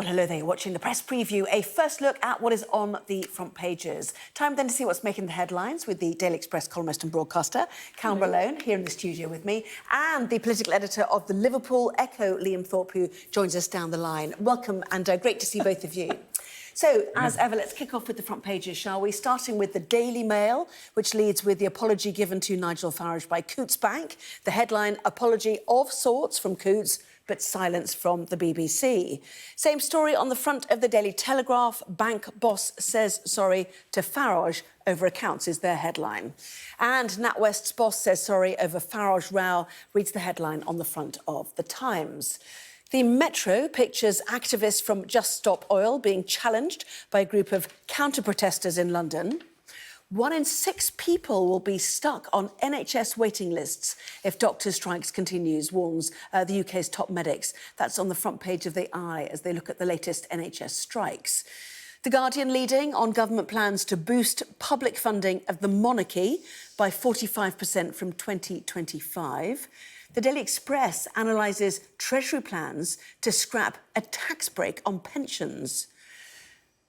Well, hello there, you're watching the press preview, a first look at what is on the front pages. Time then to see what's making the headlines with the Daily Express columnist and broadcaster, Carole Malone, here in the studio with me, and the political editor of the Liverpool Echo, Liam Thorp, who joins us down the line. Welcome, and great to see both of you. So, as ever, let's kick off with the front pages, shall we? Starting with the Daily Mail, which leads with the apology given to Nigel Farage by Coutts Bank. The headline, apology of sorts from Coutts, but silence from the BBC. Same story on the front of the Daily Telegraph. Bank boss says sorry to Farage over accounts is their headline. And NatWest's boss says sorry over Farage row, reads the headline on the front of the Times. The Metro pictures activists from Just Stop Oil being challenged by a group of counter-protesters in London. 1 in 6 people will be stuck on NHS waiting lists if doctor strikes continues, warns the UK's top medics. That's on the front page of the Eye as they look at the latest NHS strikes. The Guardian leading on government plans to boost public funding of the monarchy by 45% from 2025. The Daily Express analyses Treasury plans to scrap a tax break on pensions.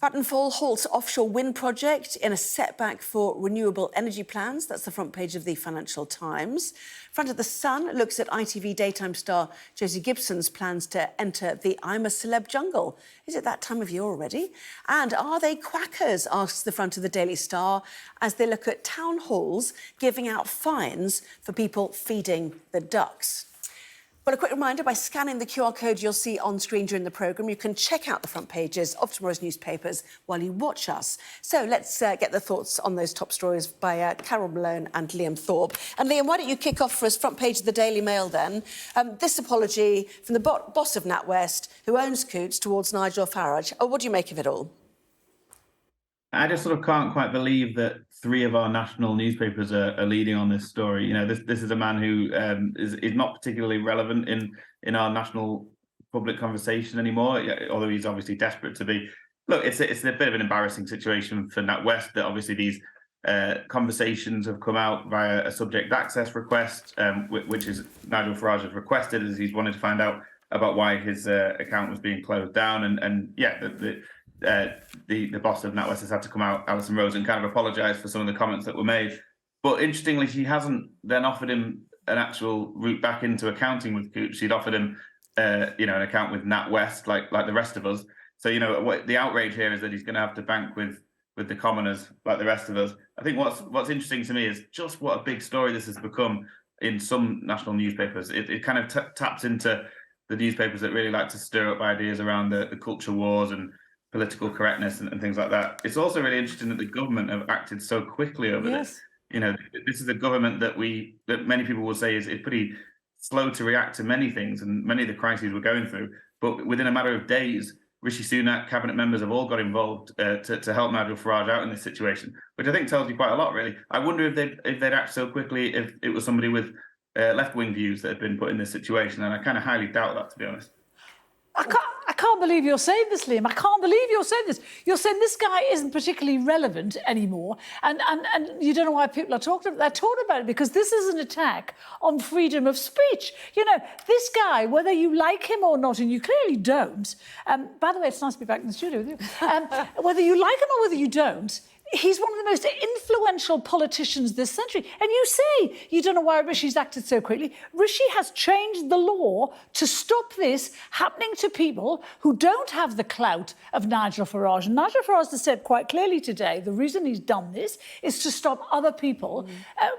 Vattenfall halts offshore wind project in a setback for renewable energy plans. That's the front page of the Financial Times. Front of the Sun looks at ITV daytime star Josie Gibson's plans to enter the I'm a Celeb jungle. Is it that time of year already? And are they quackers, asks the front of the Daily Star, as they look at town halls giving out fines for people feeding the ducks. Well, a quick reminder, by scanning the QR code you'll see on screen during the programme, you can check out the front pages of tomorrow's newspapers while you watch us. So let's get the thoughts on those top stories by Carole Malone and Liam Thorp. And Liam, why don't you kick off for us, front page of the Daily Mail then. This apology from the boss of NatWest, who owns Coutts, towards Nigel Farage. Oh, what do you make of it all? I just sort of can't quite believe that 3 of our national newspapers are leading on this story. You know, this is a man who is not particularly relevant in our national public conversation anymore, although he's obviously desperate to be. Look, it's a bit of an embarrassing situation for NatWest that obviously these conversations have come out via a subject access request, which is Nigel Farage has requested as he's wanted to find out about why his account was being closed down. And yeah, the boss of NatWest has had to come out, Alison Rose, and kind of apologise for some of the comments that were made. But interestingly, she hasn't then offered him an actual route back into accounting with Coutts. She'd offered him, an account with NatWest, like the rest of us. So, what the outrage here is that he's going to have to bank with the commoners, like the rest of us. I think what's interesting to me is just what a big story this has become in some national newspapers. It kind of taps into the newspapers that really like to stir up ideas around the culture wars and political correctness and things like that. It's also really interesting that the government have acted so quickly over this. This is a government that many people will say is pretty slow to react to many things and many of the crises we're going through. But within a matter of days, Rishi Sunak, cabinet members have all got involved to help Nigel Farage out in this situation, which I think tells you quite a lot, really. I wonder if they'd act so quickly if it was somebody with left-wing views that had been put in this situation, and I kind of highly doubt that, to be honest. I can't believe you're saying this, Liam. I can't believe you're saying this. You're saying this guy isn't particularly relevant anymore, and you don't know why people are talking about it. They're talking about it because this is an attack on freedom of speech. This guy, whether you like him or not, and you clearly don't. By the way, it's nice to be back in the studio with you. Whether you like him or whether you don't, he's one of the most influential politicians this century. And you say you don't know why Rishi's acted so quickly. Rishi has changed the law to stop this happening to people who don't have the clout of Nigel Farage. And Nigel Farage has said quite clearly today, the reason he's done this is to stop other people,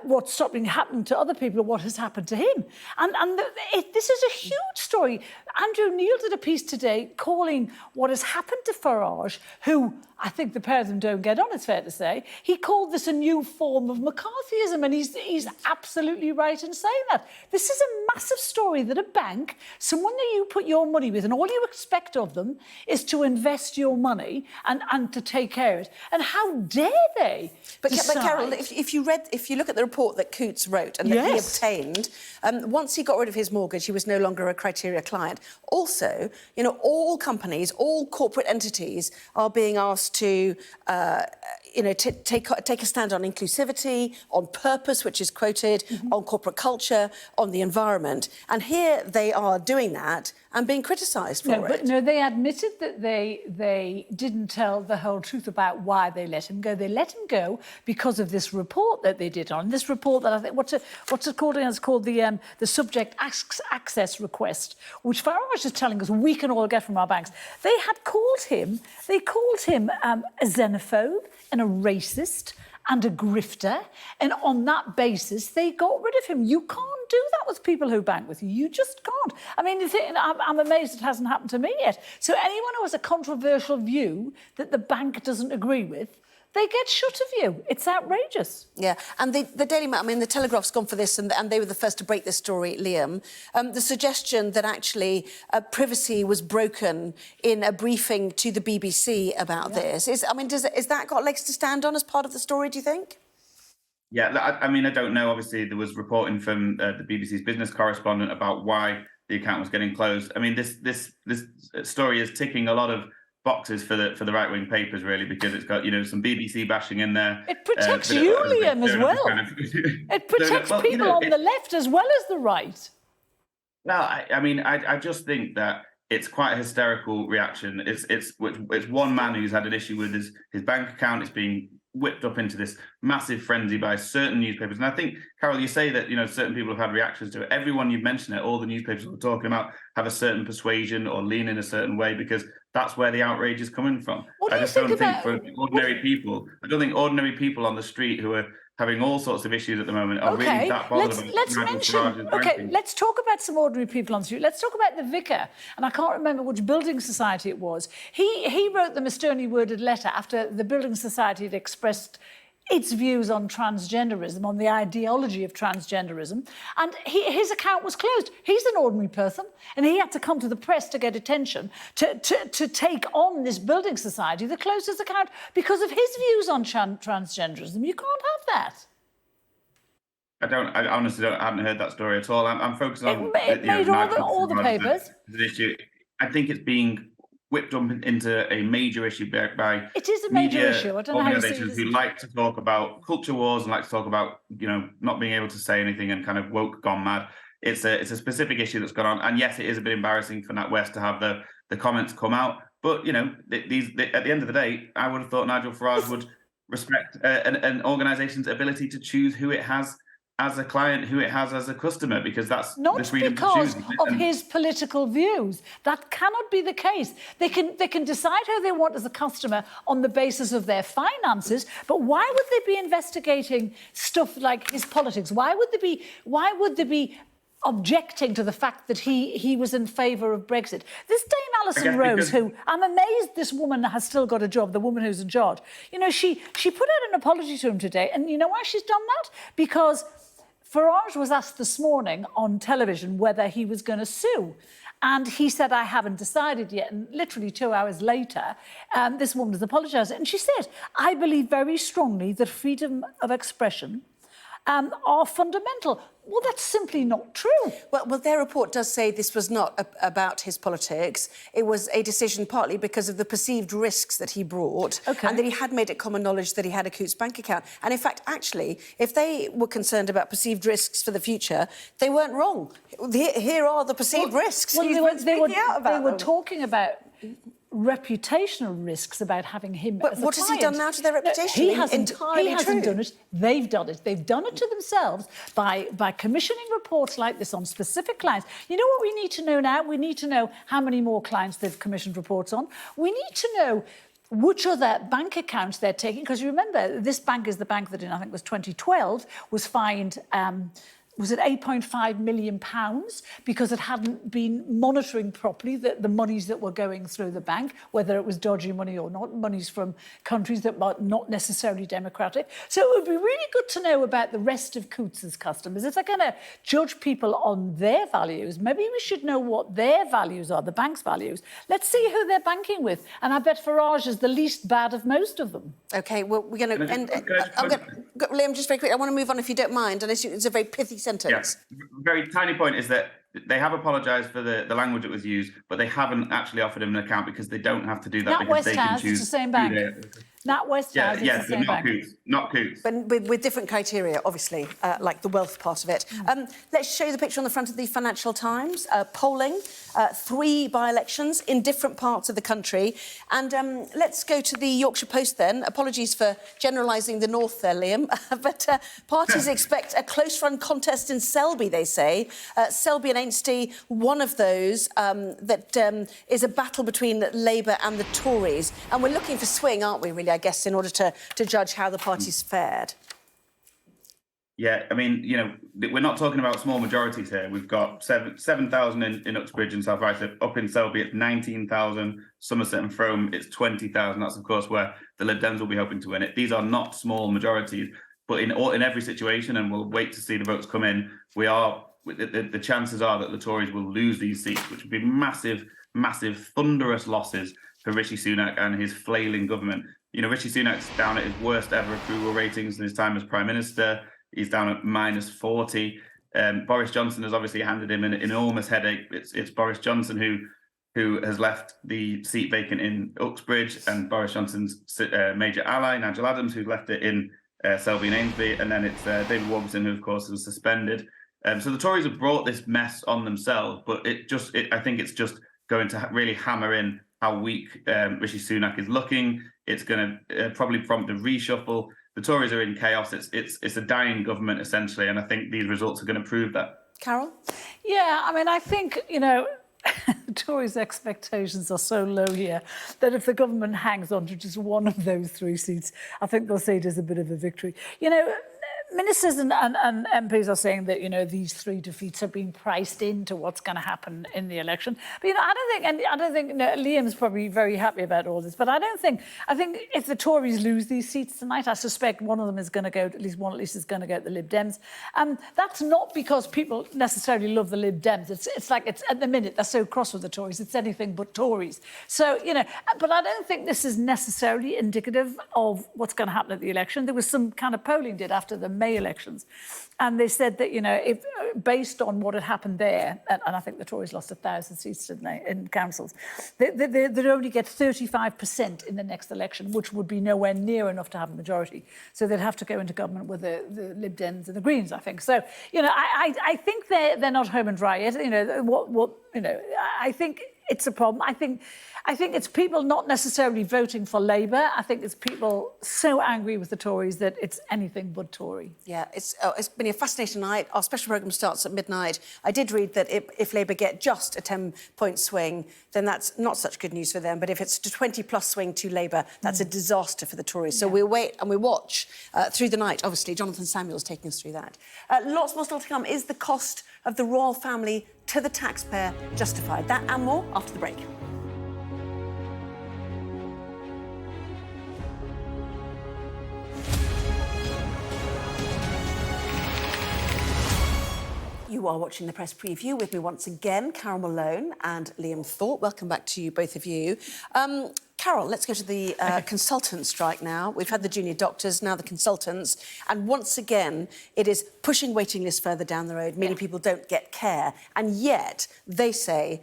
what's stopping happening to other people, what has happened to him. And this is a huge story. Andrew Neil did a piece today calling what has happened to Farage, who I think the pair of them don't get on, it's fair to say. He called this a new form of McCarthyism, and he's absolutely right in saying that. This is a massive story that a bank, someone that you put your money with, and all you expect of them is to invest your money and to take care of it. And how dare they? But Carole, if you look at the report that Coutts wrote and that he obtained, once he got rid of his mortgage, he was no longer a criteria client. Also, all companies, all corporate entities are being asked to take a stand on inclusivity, on purpose, which is quoted, on corporate culture, on the environment. And here they are doing that and being criticised for it. No, they admitted that they didn't tell the whole truth about why they let him go. They let him go because of this report that they did on. This report that I think, what's it called? It's called the subject access request, which Farage is telling us we can all get from our banks. They called him a xenophobe and a racist and a grifter, and on that basis they got rid of him. You can't do that with people who bank with you. You just can't. I mean, I'm amazed it hasn't happened to me yet. So anyone who has a controversial view that the bank doesn't agree with, they get shut of you. It's outrageous. Yeah, and the Daily Mail, I mean, the Telegraph's gone for this, and they were the first to break this story, Liam. The suggestion that actually privacy was broken in a briefing to the BBC about this. Is that got legs to stand on as part of the story, do you think? Yeah, I mean, I don't know. Obviously, there was reporting from the BBC's business correspondent about why the account was getting closed. I mean, this story is ticking a lot of boxes for the right-wing papers, really, because it's got some BBC bashing in there. It protects you, Liam, as well. It protects people on the left as well as the right. Well, I mean, I just think that it's quite a hysterical reaction. It's one man who's had an issue with his bank account. It's being whipped up into this massive frenzy by certain newspapers. And I think, Carole, you say that certain people have had reactions to it. Everyone you've mentioned it, all the newspapers we're talking about, have a certain persuasion or lean in a certain way because that's where the outrage is coming from. I just don't think for ordinary people, I don't think ordinary people on the street who are having all sorts of issues at the moment are really that bothered about. Let's talk about some ordinary people on the street. Let's talk about the vicar, and I can't remember which building society it was. He wrote them a sternly worded letter after the building society had expressed its views on transgenderism, on the ideology of transgenderism, and his account was closed. He's an ordinary person, and he had to come to the press to get attention to take on this building society that closed his account because of his views on transgenderism. You can't have that. I honestly haven't heard that story at all. I'm focusing on it made all the papers. The issue. I think it's being whipped up into a major issue by it is a major issue. I don't know how you see organisations who like to talk about culture wars and like to talk about not being able to say anything and kind of woke gone mad. It's a specific issue that's gone on, and yes, it is a bit embarrassing for NatWest to have the comments come out. But at the end of the day, I would have thought Nigel Farage would respect an organisation's ability to choose who it has as a client, who it has as a customer, because that's not the freedom because to choose. of his political views. That cannot be the case. They can decide how they want as a customer on the basis of their finances, but why would they be investigating stuff like his politics? Why would they be objecting to the fact that he was in favour of Brexit? This Dame Alison Rose, who I'm amazed this woman has still got a job, the woman who's in charge. She put out an apology to him today, and you know why she's done that? Because Farage was asked this morning on television whether he was going to sue. And he said, I haven't decided yet. And literally 2 hours later, this woman has apologised. And she said, I believe very strongly that freedom of expression are fundamental. Well, that's simply not true. Well, their report does say this was not about his politics. It was a decision partly because of the perceived risks that he brought, and that he had made it common knowledge that he had a Coutts bank account. And in fact, actually, if they were concerned about perceived risks for the future, they weren't wrong. Here are the perceived risks. Well, they were talking about reputational risks about having him as a client. What has he done now to their reputation? He hasn't done it. They've done it. They've done it to themselves by commissioning reports like this on specific clients. You know what we need to know now? We need to know how many more clients they've commissioned reports on. We need to know which other bank accounts they're taking, because you remember, this bank is the bank that in, I think it was 2012, was fined was it £8.5 million because it hadn't been monitoring properly the monies that were going through the bank, whether it was dodgy money or not, monies from countries that were not necessarily democratic. So it would be really good to know about the rest of Coutts' customers. If they're going to judge people on their values, maybe we should know what their values are, the bank's values. Let's see who they're banking with. And I bet Farage is the least bad of most of them. OK, well, we're going to end... Liam, just very quick, I want to move on if you don't mind, and it's a very pithy sentence. Yeah, very tiny point is that they have apologised for the language that was used, but they haven't actually offered him an account because they don't have to do that because they can choose. It's the same bank. Nat West Yeah, House is yeah, the but same not bank. Coots, not Coots. But with different criteria, obviously, like the wealth part of it. Let's show you the picture on the front of the Financial Times. Polling, 3 by-elections in different parts of the country. And let's go to the Yorkshire Post then. Apologies for generalising the north there, Liam. But parties expect a close-run contest in Selby, they say. Selby and Ainsty, one of those that is a battle between Labour and the Tories. And we're looking for swing, aren't we, really, I guess, in order to judge how the party's fared. Yeah, I mean, you know, we're not talking about small majorities here. We've got 7,000 in Uxbridge and South Ryslip. Up in Selby, it's 19,000. Somerset and Frome, it's 20,000. That's, of course, where the Lib Dems will be hoping to win it. These are not small majorities, but in every situation, and we'll wait to see the votes come in, the chances are that the Tories will lose these seats, which would be massive, thunderous losses for Rishi Sunak and his flailing government. You know, Rishi Sunak's down at his worst ever approval ratings in his time as Prime Minister. He's down at -40. Boris Johnson has obviously handed him an enormous headache. It's Boris Johnson who has left the seat vacant in Uxbridge, and Boris Johnson's major ally, Nigel Adams, who's left it in Selby and Amesbury, and then it's David Warburton, who, of course, was suspended. So the Tories have brought this mess on themselves, but I think it's just going to really hammer in how weak Rishi Sunak is looking. It's going to probably prompt a reshuffle. The Tories are in chaos. It's a dying government, essentially, and I think these results are going to prove that. Carole? Yeah, I mean, I think, you know, the Tories' expectations are so low here that if the government hangs on to just one of those 3 seats, I think they'll see it as a bit of a victory. You know, ministers and MPs are saying that, you know, these 3 defeats have been priced into what's going to happen in the election. But, you know, I don't think you know, Liam's probably very happy about all this, but I think if the Tories lose these seats tonight, I suspect one of them is going to go, at least is going to go to the Lib Dems. That's not because people necessarily love the Lib Dems. It's like at the minute they're so cross with the Tories, it's anything but Tories. So, you know, but I don't think this is necessarily indicative of what's going to happen at the election. There was some kind of polling did after the May elections, and they said that, you know, if based on what had happened there, and I think the Tories lost 1,000 seats, didn't they, in councils, they'd only get 35% in the next election, which would be nowhere near enough to have a majority. So they'd have to go into government with the Lib Dems and the Greens, I think. So, you know, I think they're not home and dry yet. You know, I think it's a problem. I think it's people not necessarily voting for Labour. I think it's people so angry with the Tories that it's anything but Tory. Yeah, it's been a fascinating night. Our special programme starts at midnight. I did read that if Labour get just a 10-point swing, then that's not such good news for them. But if it's a 20-plus swing to Labour, that's a disaster for the Tories. So we'll wait and we watch through the night. Obviously, Jonathan Samuel's taking us through that. Lots more still to come. Is the cost of the royal family to the taxpayer justified? That and more after the break. You are watching the press preview with me once again, Carole Malone and Liam Thorp. Welcome back to you, both of you. Carole, let's go to the consultant strike now. We've had the junior doctors, now the consultants. And once again, it is pushing waiting lists further down the road, meaning people don't get care. And yet, they say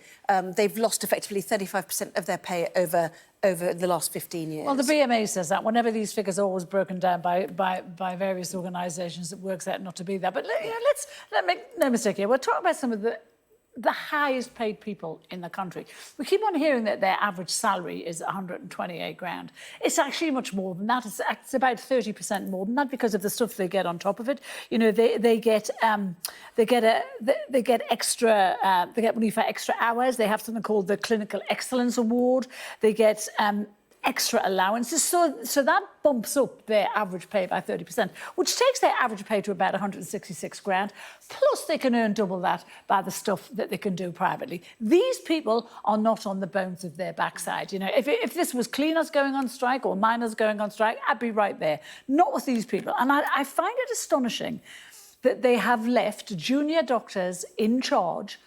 they've lost effectively 35% of their pay over the last 15 years. Well, the BMA says that. Whenever these figures are always broken down by various organisations, it works out not to be that. But let's make no mistake here. We're talking about some of the highest paid people in the country. We keep on hearing that their average salary is 128 grand. It's actually much more than that. It's about 30% more than that because of the stuff they get on top of it. You know, they get extra. They get money for extra hours. They have something called the Clinical Excellence Award. They get extra allowances, so that bumps up their average pay by 30%, which takes their average pay to about 166 grand, plus they can earn double that by the stuff that they can do privately. These people are not on the bones of their backside. You know, if this was cleaners going on strike or miners going on strike, I'd be right there. Not with these people. And I find it astonishing that they have left junior doctors in charge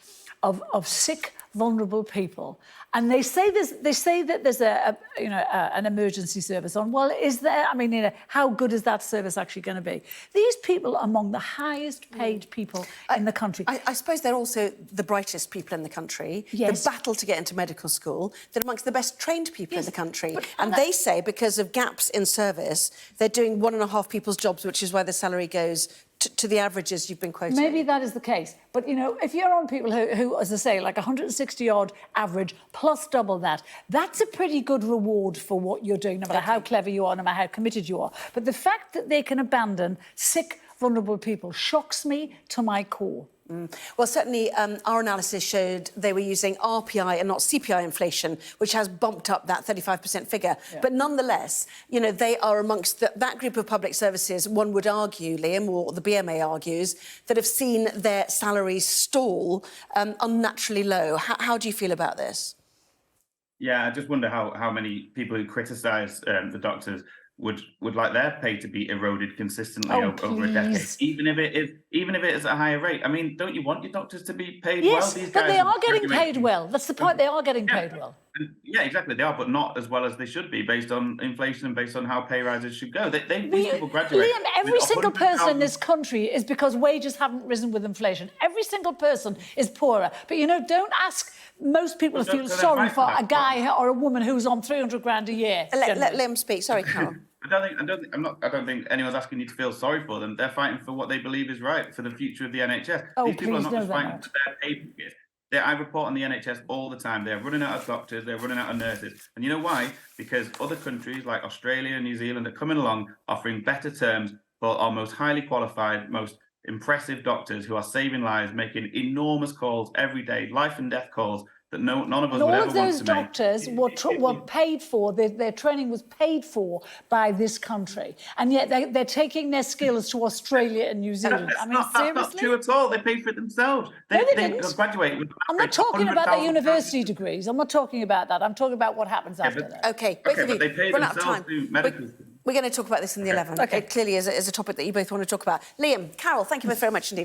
of sick, vulnerable people. And they say that there's an emergency service on. Well, is there? I mean, how good is that service actually going to be? These people are among the highest paid people in the country. I suppose they're also the brightest people in the country. Yes. The battle to get into medical school. They're amongst the best trained people in the country. But- And they say because of gaps in service, they're doing 1.5 people's jobs, which is why the salary goes to the averages you've been quoting. Maybe that is the case. But, if you're on people who, as I say, like 160-odd average, plus double that, that's a pretty good reward for what you're doing, no matter how clever you are, no matter how committed you are. But the fact that they can abandon sick, vulnerable people shocks me to my core. Well, certainly our analysis showed they were using RPI and not CPI inflation, which has bumped up that 35% figure. Yeah. But nonetheless, they are amongst that group of public services, one would argue, Liam, or the BMA argues, that have seen their salaries stall unnaturally low. How do you feel about this? Yeah, I just wonder how many people who criticise the doctors would like their pay to be eroded consistently over a decade, even if it is at a higher rate. I mean, don't you want your doctors to be paid well? Yes, but they are getting paid well. That's the point. They are getting paid well. Yeah, exactly. They are, but not as well as they should be, based on inflation and based on how pay rises should go. These people graduate. Liam, every single person in this country is because wages haven't risen with inflation. Every single person is poorer. But don't ask most people to feel sorry for a guy or a woman who's on 300 grand a year. Let Liam speak. Sorry, Carole. I don't think anyone's asking you to feel sorry for them. They're fighting for what they believe is right for the future of the NHS. These people are not just fighting for their pay packets. I report on the NHS all the time. They're running out of doctors, they're running out of nurses. And you know why? Because other countries like Australia and New Zealand are coming along offering better terms for our most highly qualified, most impressive doctors who are saving lives, making enormous calls every day, life and death calls that none of us would ever want to make. All of those doctors were paid for, their training was paid for by this country. And yet they're taking their skills to Australia and New Zealand. That's not true at all. They paid for it themselves. They graduate with I'm not talking about their university degrees. I'm not talking about that. I'm talking about what happens after that. OK, both of you, but they pay run out of themselves time. through medical. We're going to talk about this in the 11. OK. It clearly is a topic that you both want to talk about. Liam, Carole, thank you both very much indeed.